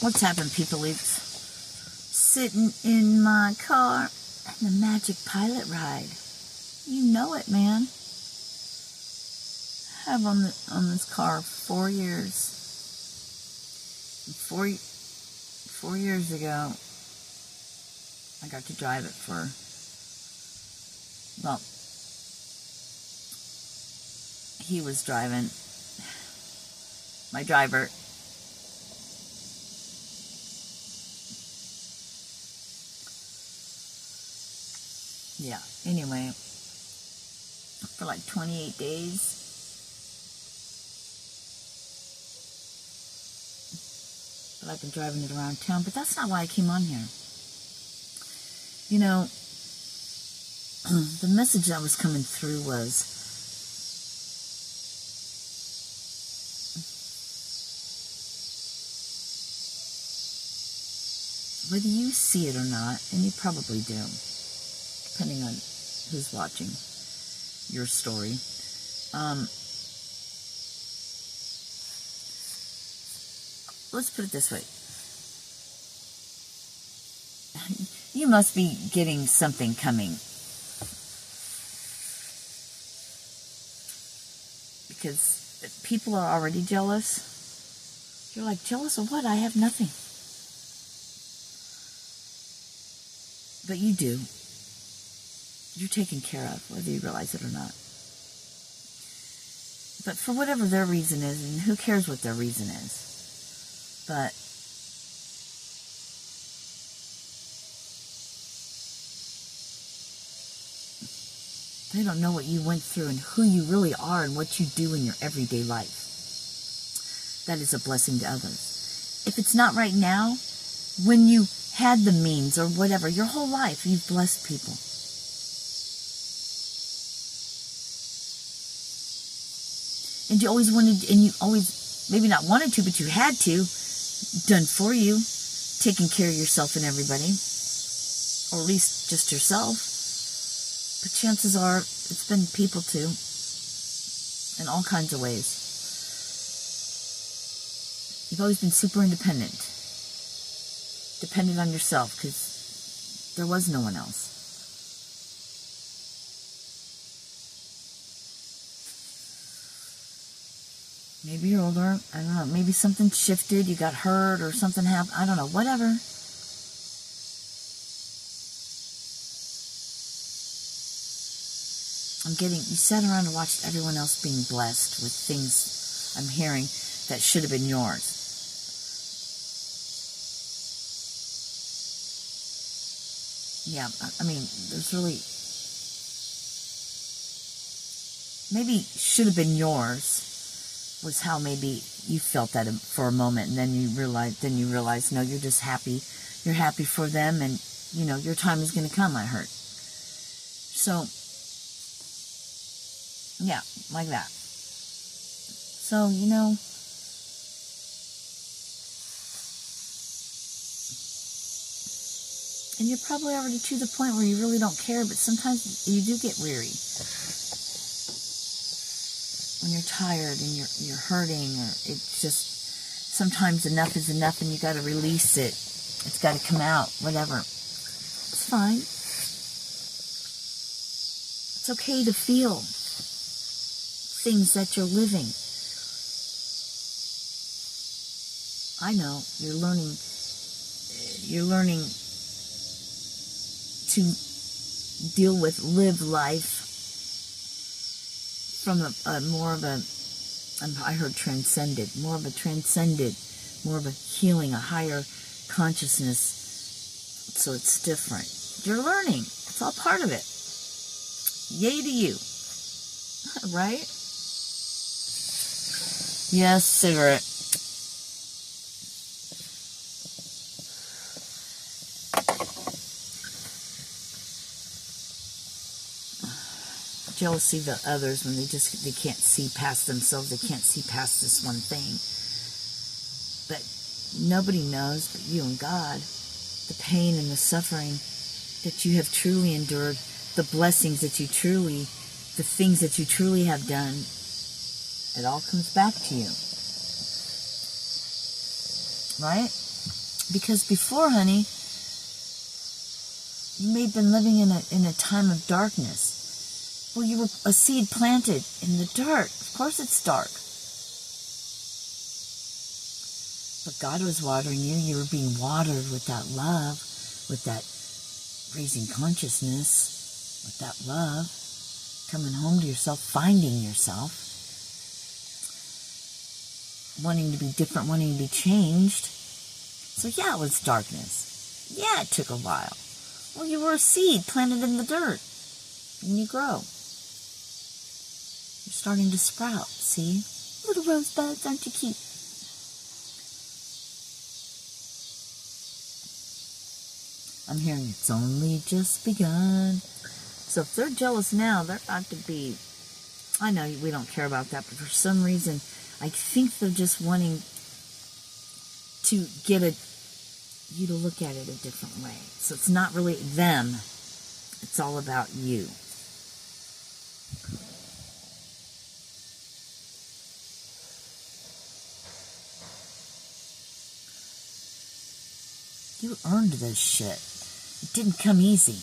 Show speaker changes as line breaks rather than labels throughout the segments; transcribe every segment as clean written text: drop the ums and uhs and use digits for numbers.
What's happened, people? It's sitting in my car and the magic pilot ride. You know it, man. I have on this car 4 years. 4 years ago, I got to drive it for, well, he was driving, my driver. Yeah, anyway, for like 28 days. But I've been driving it around town, but that's not why I came on here. You know, the message that was coming through was, whether you see it or not, and you probably do, depending on who's watching your story. Let's put it this way. You must be getting something coming. Because people are already jealous. You're like, jealous of what? I have nothing. But you do. You're taken care of, whether you realize it or not. But for whatever their reason is, and who cares what their reason is, but they don't know what you went through and who you really are and what you do in your everyday life. That is a blessing to others. If it's not right now, when you had the means or whatever, your whole life, you've blessed people. And you always wanted, and you always, maybe not wanted to, but you had to, done for you, taking care of yourself and everybody, or at least just yourself. But chances are, it's been people too, in all kinds of ways. You've always been super independent, dependent on yourself, because there was no one else. Maybe you're older, I don't know, maybe something shifted, you got hurt or something happened, I don't know, whatever. You sat around and watched everyone else being blessed with things I'm hearing that should have been yours. Yeah, I mean, there's really, maybe should have been yours was how maybe you felt that for a moment, and then you realize, no, you're just happy. You're happy for them, and, you know, your time is going to come, I heard. So, yeah, like that. So, you know, and you're probably already to the point where you really don't care, but sometimes you do get weary. When you're tired and you're hurting, or it's just, sometimes enough is enough and you got to release it. It's got to come out, whatever. It's fine. It's okay to feel things that you're living. I know, you're learning to live life from I heard transcended, more of a healing, a higher consciousness, so it's different. You're learning. It's all part of it. Yay to you. Right? Yes, cigarette. Jealousy of the others when they can't see past themselves, they can't see past this one thing. But nobody knows but you and God the pain and the suffering that you have truly endured, the blessings that you truly, the things that you truly have done. It all comes back to you. Right? Because before, honey, you may have been living in a time of darkness. Well, you were a seed planted in the dirt. Of course it's dark. But God was watering you. You were being watered with that love, with that raising consciousness, with that love, coming home to yourself, finding yourself, wanting to be different, wanting to be changed. So yeah, it was darkness. Yeah, it took a while. Well, you were a seed planted in the dirt, and you grow. You're starting to sprout, see? Little rosebuds, aren't you cute? I'm hearing it's only just begun. So if they're jealous now, they're about to be... I know we don't care about that, but for some reason, I think they're just wanting to get you to look at it a different way. So it's not really them. It's all about you. You earned this shit. It didn't come easy.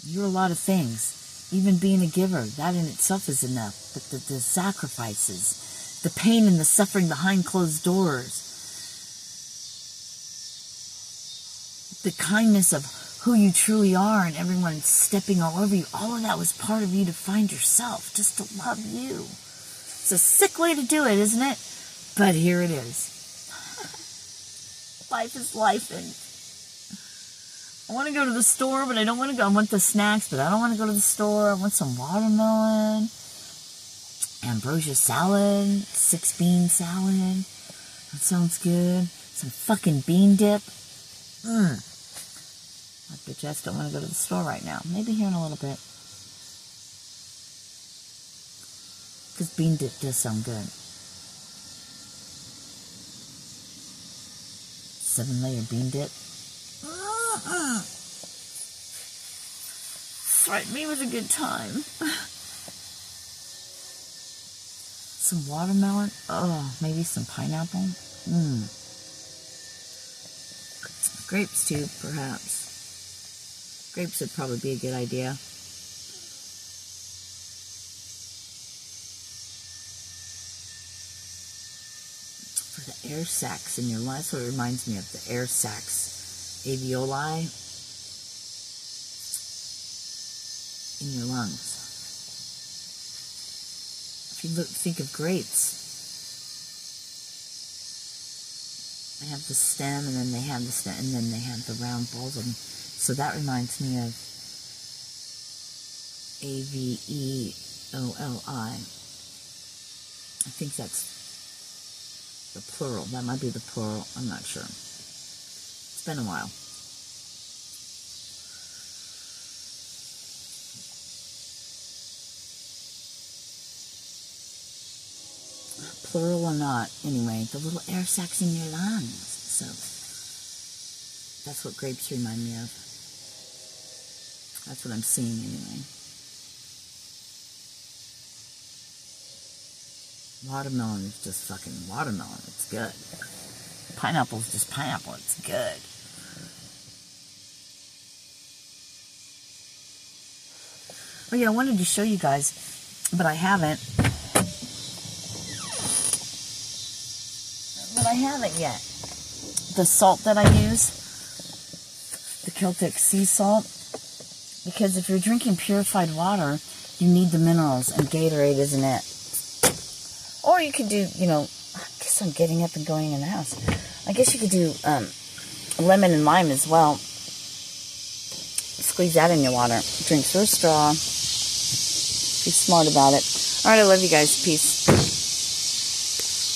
You're a lot of things. Even being a giver, that in itself is enough. But the sacrifices, the pain and the suffering behind closed doors, the kindness of who you truly are and everyone stepping all over you, all of that was part of you to find yourself, just to love you. It's a sick way to do it, isn't it? But here it is. Life is life, and I want to go to the store, but I don't want to go. I want the snacks, but I don't want to go to the store. I want some watermelon, ambrosia salad, 6-bean salad. That sounds good. Some fucking bean dip. I just don't want to go to the store right now. Maybe here in a little bit. Because bean dip does sound good. 7-layer bean dip. Frightened me with a good time. Some watermelon. Oh, maybe some pineapple. Grapes too, perhaps. Grapes would probably be a good idea. For the air sacs in your lungs, so it reminds me of the air sacs, alveoli in your lungs. If you think of grapes, they have the stem, and then they have the stem, and then they have the round balls of them. So that reminds me of alveoli. I think that's the plural. That might be the plural. I'm not sure. It's been a while. Plural or not, anyway, the little air sacs in your lungs. So that's what grapes remind me of. That's what I'm seeing anyway. Watermelon is just fucking watermelon. It's good. Pineapple is just pineapple. It's good. Oh yeah, I wanted to show you guys, but I haven't. Yet. The salt that I use, the Celtic sea salt, because if you're drinking purified water, you need the minerals, and Gatorade isn't it. Or you could do, I guess I'm getting up and going in the house. I guess you could do lemon and lime as well. Squeeze that in your water. Drink through a straw. Be smart about it. Alright, I love you guys. Peace.